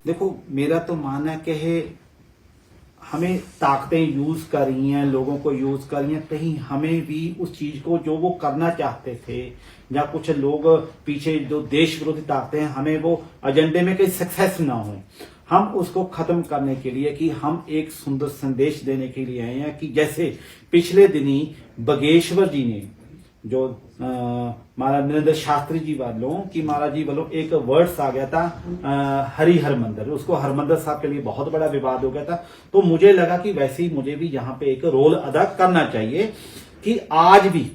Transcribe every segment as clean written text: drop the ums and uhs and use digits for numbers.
देखो मेरा तो मानना है कि हमें ताकतें यूज कर रही हैं, लोगों को यूज कर रही हैं, कहीं हमें भी उस चीज को जो वो करना चाहते थे या कुछ लोग पीछे जो देश विरोधी ताकतें हैं, हमें वो एजेंडे में कहीं सक्सेस ना हो, हम उसको खत्म करने के लिए कि हम एक सुंदर संदेश देने के लिए आए हैं कि जैसे पिछले दिनी बगेश्वर जी ने जो महाराज नरेंद्र शास्त्री जी वालों कि महाराज जी वालों एक वर्ड्स आ गया था हरिहर मंदिर, उसको हरमंदिर साहब के लिए बहुत बड़ा विवाद हो गया था। तो मुझे लगा कि वैसे ही मुझे भी यहाँ पे एक रोल अदा करना चाहिए कि आज भी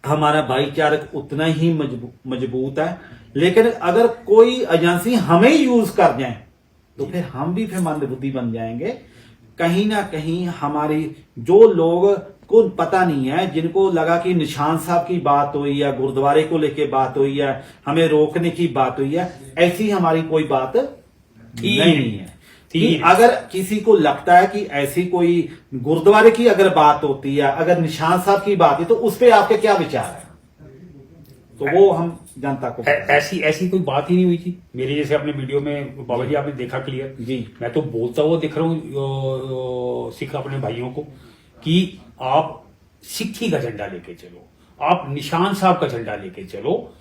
हमारा भाईचारक उतना ही मजबूत है, लेकिन अगर कोई एजेंसी हमें यूज कर जाए तो फिर हम भी फिर मंदबुद्धि बन जाएंगे। कहीं ना कहीं हमारी जो लोग को पता नहीं है, जिनको लगा कि निशान साहब की बात हुई या गुरुद्वारे को लेके बात हुई है, हमें रोकने की बात हुई है, ऐसी हमारी कोई बात नहीं है। कि अगर किसी को लगता है कि ऐसी कोई गुरुद्वारे की अगर बात होती है, अगर निशान साहब की बात है, तो उस पर आपके क्या विचार है? तो वो हम जनता को ऐसी कोई बात ही नहीं हुई थी मेरी। जैसे अपने वीडियो में बाबा जी आपने देखा क्लियर जी, मैं तो बोलता हुआ दिख रहा हूँ सिख अपने भाइयों को कि आप सिक्खी का झंडा लेके चलो, आप निशान साहब का झंडा लेके चलो,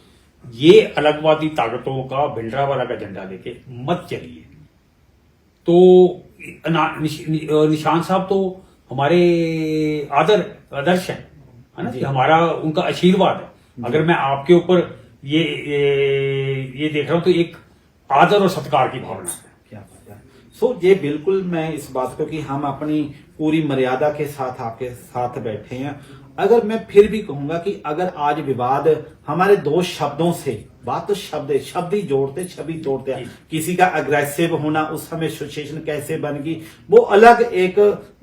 ये अलगवादी ताकतों का भिंडरावाला का झंडा लेके मत चलिए। तो निशान साहब तो हमारे आदर्श है ना, कि हमारा उनका आशीर्वाद है। अगर मैं आपके ऊपर ये देख रहा हूं तो एक आदर और सत्कार की भावना है। क्या बात है। सो ये बिल्कुल मैं इस बात को कि हम अपनी पूरी मर्यादा के साथ आपके साथ बैठे हैं। अगर मैं फिर भी कहूंगा कि अगर आज विवाद हमारे दो शब्दों से, बात तो शब्द ही जोड़ते छवि तोड़ते हैं, किसी का अग्रेसिव होना, उस समय सिचुएशन कैसे बन गई, वो अलग एक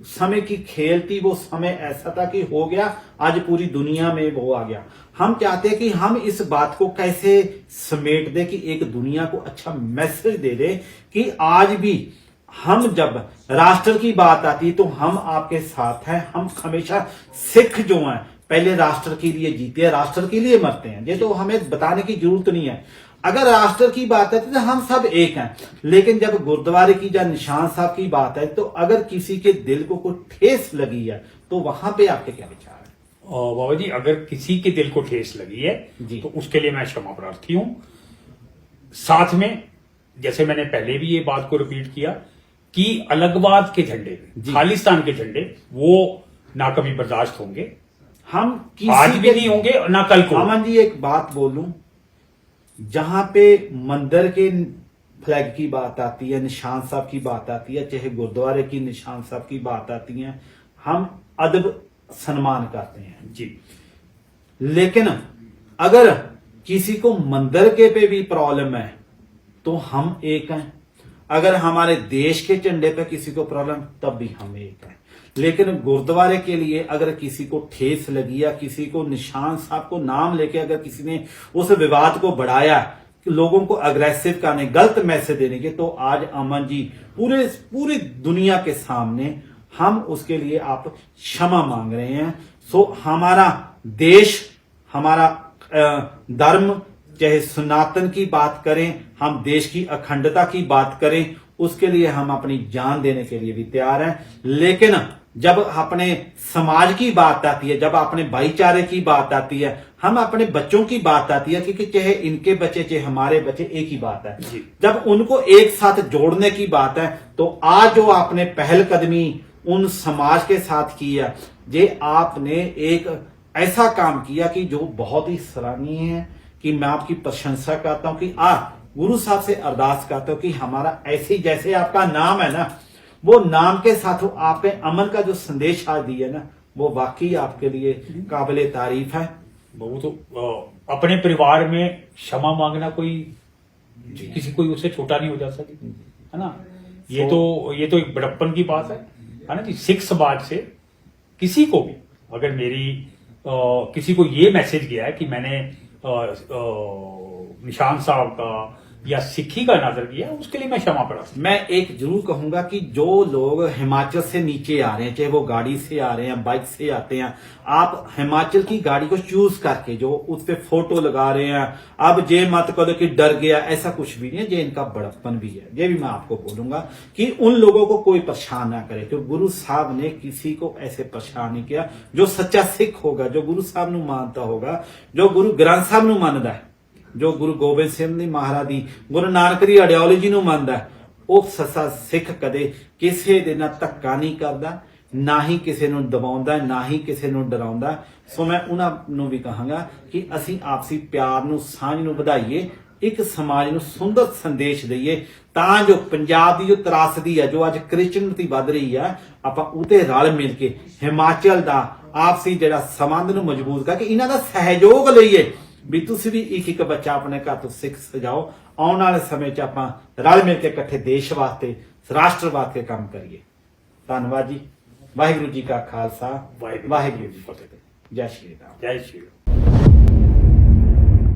समय की खेल थी। वो समय ऐसा था कि हो गया, आज पूरी दुनिया में वो आ गया। हम चाहते हैं कि हम इस बात को कैसे समेट दे कि एक दुनिया को अच्छा मैसेज दे दे कि आज भी हम जब राष्ट्र की बात आती तो हम आपके साथ हैं। हम हमेशा सिख जो हैं पहले राष्ट्र के लिए जीते हैं, राष्ट्र के लिए मरते हैं। ये तो हमें बताने की जरूरत नहीं है। अगर राष्ट्र की बात है तो हम सब एक हैं, लेकिन जब गुरुद्वारे की या निशान साहब की बात है तो अगर किसी के दिल को कोई ठेस लगी है तो वहां पे आपके क्या विचार है? बाबा जी, अगर किसी के दिल को ठेस लगी है तो उसके लिए मैं क्षमा प्रार्थी हूं। साथ में जैसे मैंने पहले भी ये बात को रिपीट किया कि अलगवाद के झंडे, खालिस्तान के झंडे, वो ना कभी बर्दाश्त होंगे, हम आज भी नहीं होंगे और ना कल को। अमन जी एक बात बोलूं, जहां पे मंदिर के फ्लैग की बात आती है, निशान साहब की बात आती है, चाहे गुरुद्वारे की निशान साहब की बात आती है, हम अदब सम्मान करते हैं जी। लेकिन अगर किसी को मंदिर के पे भी प्रॉब्लम है तो हम एक हैं। अगर हमारे देश के झंडे पे किसी को प्रॉब्लम, तब भी हम एक हैं। लेकिन गुरुद्वारे के लिए अगर किसी को ठेस लगी या किसी को निशान साहब को नाम लेके अगर किसी ने उस विवाद को बढ़ाया, लोगों को अग्रेसिव करने, गलत मैसेज देने के, तो आज अमन जी पूरी दुनिया के सामने हम उसके लिए आप क्षमा मांग रहे हैं। सो हमारा देश, हमारा धर्म, चाहे सनातन की बात करें, हम देश की अखंडता की बात करें, उसके लिए हम अपनी जान देने के लिए भी तैयार हैं। लेकिन जब अपने समाज की बात आती है, जब अपने भाईचारे की बात आती है, हम अपने बच्चों की बात आती है, क्योंकि चाहे इनके बच्चे चाहे हमारे बच्चे एक ही बात है, जब उनको एक साथ जोड़ने की बात है, तो आज जो आपने पहलकदमी उन समाज के साथ की है, ये आपने एक ऐसा काम किया कि जो बहुत ही सराहनीय है, कि मैं आपकी प्रशंसा करता हूं कि गुरु साहब से अरदास करता हूं कि हमारा ऐसे जैसे आपका नाम है ना, वो नाम के साथ आपने अमन का जो संदेश आज दिया ना, वो वाकई आपके लिए काबिले तारीफ है। वो तो अपने परिवार में क्षमा मांगना कोई किसी कोई उससे छोटा नहीं हो जा सकती, है ना। ये तो एक बड़प्पन की बात है ना, कि सिख समाज से किसी को भी अगर मेरी किसी को ये मैसेज गया है कि मैंने निशान साहब का या सिक्खी का नजरिया है, उसके लिए मैं क्षमा प्रार्थी। मैं एक जरूर कहूंगा कि जो लोग हिमाचल से नीचे आ रहे हैं, चाहे वो गाड़ी से आ रहे हैं, बाइक से आते हैं, आप हिमाचल की गाड़ी को चूज करके जो उस पे फोटो लगा रहे हैं, अब ये मत करो कि डर गया, ऐसा कुछ भी नहीं है। ये इनका बड़प्पन भी है। ये भी मैं आपको बोलूंगा कि उन लोगों को कोई परेशान ना करे, क्योंकि गुरु साहब ने किसी को ऐसे परेशान नहीं किया। जो सच्चा सिख होगा, जो गुरु साहब ਨੂੰ मानता होगा, जो गुरु ग्रंथ साहब ਨੂੰ ਮੰਨਦਾ ਹੈ, ਜੋ ਗੁਰੂ ਗੋਬਿੰਦ ਸਿੰਘ ਦੀ ਮਹਾਰਾਜ ਦੀ, ਗੁਰੂ ਨਾਨਕ ਦੀ ਆਈਡੀਓਲੋਜੀ ਨੂੰ ਮੰਨਦਾ ਹੈ, ਉਹ ਸੱਚਾ ਸਿੱਖ ਕਦੇ ਕਿਸੇ ਦੇ ਨਾਲ ਧੱਕਾ ਨਹੀਂ ਕਰਦਾ, ਨਾ ਹੀ ਕਿਸੇ ਨੂੰ ਦਬਾਉਂਦਾ, ਨਾ ਹੀ ਕਿਸੇ ਨੂੰ ਡਰਾਉਂਦਾ। ਸੋ ਮੈਂ ਉਹਨਾਂ ਨੂੰ ਵੀ ਕਹਾਂਗਾ ਕਿ ਅਸੀਂ ਆਪਸੀ ਪਿਆਰ ਨੂੰ, ਸਾਂਝ ਨੂੰ ਵਧਾਈਏ, ਇੱਕ ਸਮਾਜ ਨੂੰ ਸੁੰਦਰ ਸੰਦੇਸ਼ ਦਈਏ, ਤਾਂ ਜੋ ਪੰਜਾਬ ਦੀ ਜੋ ਤਰਾਸਦੀ ਹੈ, ਜੋ ਅੱਜ ਕ੍ਰਿਸਚਨਤੀ ਵੱਧ ਰਹੀ ਹੈ, ਆਪਾਂ ਉਹਤੇ ਰਲ ਮਿਲ ਕੇ ਹਿਮਾਚਲ ਦਾ ਆਪਸੀ ਜਿਹੜਾ ਸੰਬੰਧ ਨੂੰ ਮਜ਼ਬੂਤ ਕਰਕੇ ਇਹਨਾਂ ਦਾ ਸਹਿਯੋਗ ਲਈਏ ਵੀ ਤੁਸੀਂ ਵੀ ਇੱਕ ਇੱਕ ਬੱਚਾ ਆਪਣੇ ਘਰ ਤੋਂ ਸਿੱਖ ਸਜਾਓ। ਆਉਣ ਵਾਲੇ ਸਮੇਂ 'ਚ ਆਪਾਂ ਰਲ ਮਿਲ ਕੇ ਇਕੱਠੇ ਦੇਸ਼ ਵਾਸਤੇ, ਰਾਸ਼ਟਰ ਵਾਸਤੇ ਕੰਮ ਕਰੀਏ। ਧੰਨਵਾਦ ਜੀ। ਵਾਹਿਗੁਰੂ ਜੀ ਕਾ ਖਾਲਸਾ, ਵਾਹਿਗੁਰੂ ਵਾਹਿਗੁਰੂ ਜੀ ਕੀ ਫਤਿਹ। ਜੈ ਸ਼੍ਰੀ ਰਾਮ। जय श्री राम।